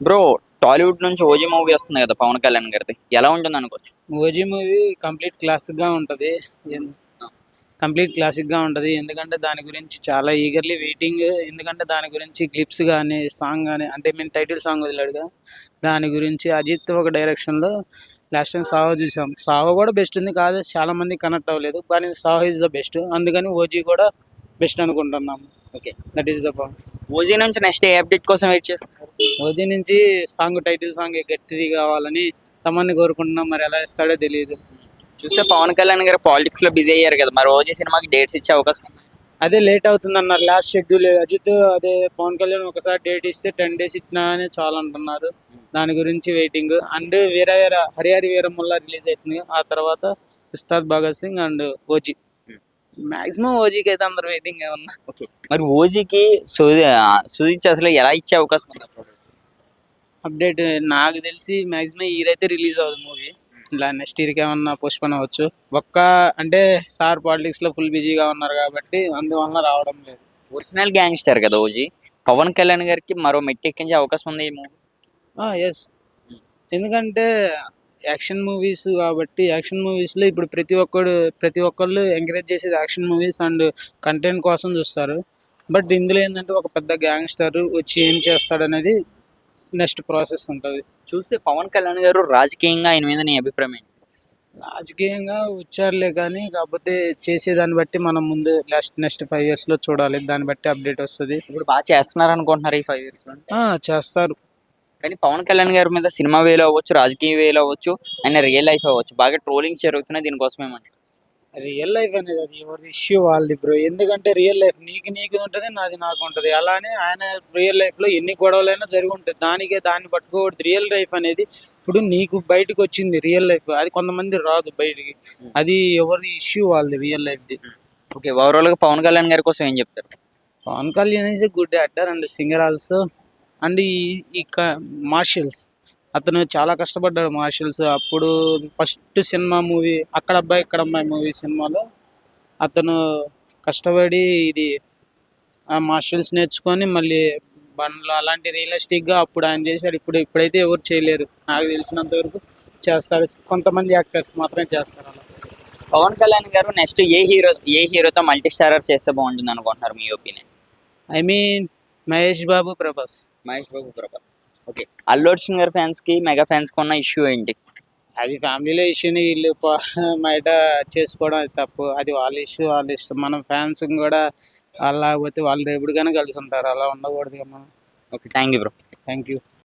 Bro, Tollywood నుంచి OG movie వస్తుంది కదా పవన్ కళ్యాణ్ గారిది. ఎలా ఉంటుంది అనుకోవచ్చు? ఓజీ మూవీ కంప్లీట్ క్లాసిక్ గా ఉంటది. కంప్లీట్ క్లాసిక్ గా ఉంటది. ఎందుకంటే దాని గురించి చాలా ఈగర్లీ వెయిటింగ్. ఎందుకంటే దాని గురించి క్లిప్స్ కానీ సాంగ్ కానీ అంటే మేము టైటిల్ సాంగ్ వదిలాడుగా దాని గురించి అజిత్ ఒక డైరెక్షన్ లో లాస్ట్ టైం సాహో చూసాం. సాహో కూడా బెస్ట్ ఉంది కాదు, చాలా మంది కనెక్ట్ అవ్వలేదు, కానీ సాహో ఇస్ ద బెస్ట్. అందుకని ఓజీ కూడా బెస్ట్ అనుకుంటున్నాము. Okay. That is the point. OG నుంచి నెక్స్ట్ ఏ అప్డేట్ కోసం వెయిట్ చేస్తున్నారు? ఓజీ నుంచి సాంగ్ టైటిల్ సాంగ్ గట్టిది కావాలని తమన్ని కోరుకుంటున్నాం. మరి ఎలా ఇస్తాడో తెలియదు. చూస్తే పవన్ కళ్యాణ్ గారు పాలిటిక్స్ లో బిజీ అయ్యారు కదా, మరి ఓజీ సినిమాకి డేట్స్ ఇచ్చే అవకాశం ఉందా? అదే లేట్ అవుతుంది అన్నారు లాస్ట్ షెడ్యూల్. అజిత్ అదే పవన్ కళ్యాణ్ ఒకసారి డేట్ ఇస్తే 10 days ఇచ్చినా అని చాలా అంటున్నారు. దాని గురించి waiting. And Veera Veera Harihari Veeramulla release అవుతుంది. ఆ తర్వాత Ustaad Bhagat Singh and OG. Maximum ఓజీకి అయితే అందరు వెయిటింగ్ ఏమన్నా. ఓకే. మరి ఓజీకి సుజిత్ అసలు ఎలా ఇచ్చే అవకాశం ఉందా? అప్డేట్ నాకు తెలిసి మాక్సిమం ఇయర్ అయితే రిలీజ్ అవుతుంది మూవీ. ఇలా నెక్స్ట్ ఇయర్కి ఏమన్నా పోస్ట్పోన్ అవ్వచ్చు. ఒక్క అంటే సార్ పాలిటిక్స్ లో ఫుల్ బిజీగా ఉన్నారు కాబట్టి అందువల్ల రావడం లేదు. ఒరిజినల్ గ్యాంగ్స్టర్ కదా ఓజీ. పవన్ కళ్యాణ్ గారికి మరో మెట్టు ఎక్కించే అవకాశం ఉంది ఈ మూవీ. ఎస్, ఎందుకంటే యాక్షన్ మూవీస్ కాబట్టి యాక్షన్ మూవీస్లో ఇప్పుడు ప్రతి ఒక్కళ్ళు ఎంకరేజ్ చేసేది యాక్షన్ మూవీస్ అండ్ కంటెంట్ కోసం చూస్తారు. బట్ ఇందులో ఏంటంటే ఒక పెద్ద గ్యాంగ్స్టర్ వచ్చి ఏం చేస్తాడనేది నెక్స్ట్ ప్రాసెస్ ఉంటుంది. చూస్తే పవన్ కళ్యాణ్ గారు రాజకీయంగా ఆయన మీద నీ అభిప్రాయం ఏంటి? రాజకీయంగా వచ్చారులే కానీ కాకపోతే చేసేదాన్ని బట్టి మనం ముందు నెక్స్ట్ 5 years లో చూడాలి. దాన్ని బట్టి అప్డేట్ వస్తుంది. ఇప్పుడు బాగా చేస్తున్నారు అనుకుంటున్నారు ఈ 5 years లో? చేస్తారు. కానీ పవన్ కళ్యాణ్ గారి మీద సినిమా వేలో అవ్వచ్చు, రాజకీయ వేలో అవ్వచ్చు, ఆయన రియల్ లైఫ్ అవ్వచ్చు, బాగా ట్రోలింగ్స్ జరుగుతున్నాయి దీనికోసమేమంటారు? రియల్ లైఫ్ అనేది అది ఎవరి ఇష్యూ వాళ్ళది బ్రో. ఎందుకంటే రియల్ లైఫ్ నీకు ఉంటుంది, నాది నాకు ఉంటుంది. అలానే ఆయన రియల్ లైఫ్ లో ఎన్ని గొడవలైనా జరిగి ఉంటుంది. దాన్ని పట్టుకోకూడదు. రియల్ లైఫ్ అనేది ఇప్పుడు నీకు బయటకు వచ్చింది రియల్ లైఫ్, అది కొంతమంది రాదు బయటికి. అది ఎవరి ఇష్యూ వాళ్ళది రియల్ లైఫ్ది. ఓకే. ఓవరాల్ గా పవన్ కళ్యాణ్ గారి కోసం ఏం చెప్తారు? Pavan Kalyan is good actor and singer also. And ఈ మార్షల్స్ అతను చాలా కష్టపడ్డాడు. మార్షల్స్ అప్పుడు ఫస్ట్ సినిమా మూవీ అక్కడ అబ్బాయి ఇక్కడ అమ్మాయి మూవీ సినిమాలో అతను కష్టపడి ఇది ఆ మార్షల్స్ నేర్చుకొని మళ్ళీ బండ్లు అలాంటి రియలిస్టిక్గా అప్పుడు ఆయన చేశాడు. ఇప్పుడైతే ఎవరు చేయలేరు నాకు తెలిసినంత వరకు. చేస్తారు కొంతమంది యాక్టర్స్ మాత్రమే చేస్తారు అలా. పవన్ కళ్యాణ్ గారు నెక్స్ట్ ఏ హీరోతో మల్టీ స్టారర్ చేస్తే బాగుంటుంది అనుకుంటున్నారు మీ opinion? I mean Mahesh Babu, Prabhas. Mahesh Babu, Prabhas. Okay. Allu Arjun గారి ఫ్యాన్స్ కి, మెగా ఫ్యాన్స్ కి ఉన్న ఇష్యూ ఏంటి? అది ఫ్యామిలీలో ఇష్యూని వీళ్ళు బయట చేసుకోవడం అది తప్పు. అది వాళ్ళ ఇష్యూ, వాళ్ళ ఇష్టం. మనం ఫ్యాన్స్ కూడా వాళ్ళు లేకపోతే వాళ్ళు ఎప్పటికైనా కలిసి ఉంటారు. అలా ఉండకూడదు కదా మనం. Okay. Thank you bro. Thank you.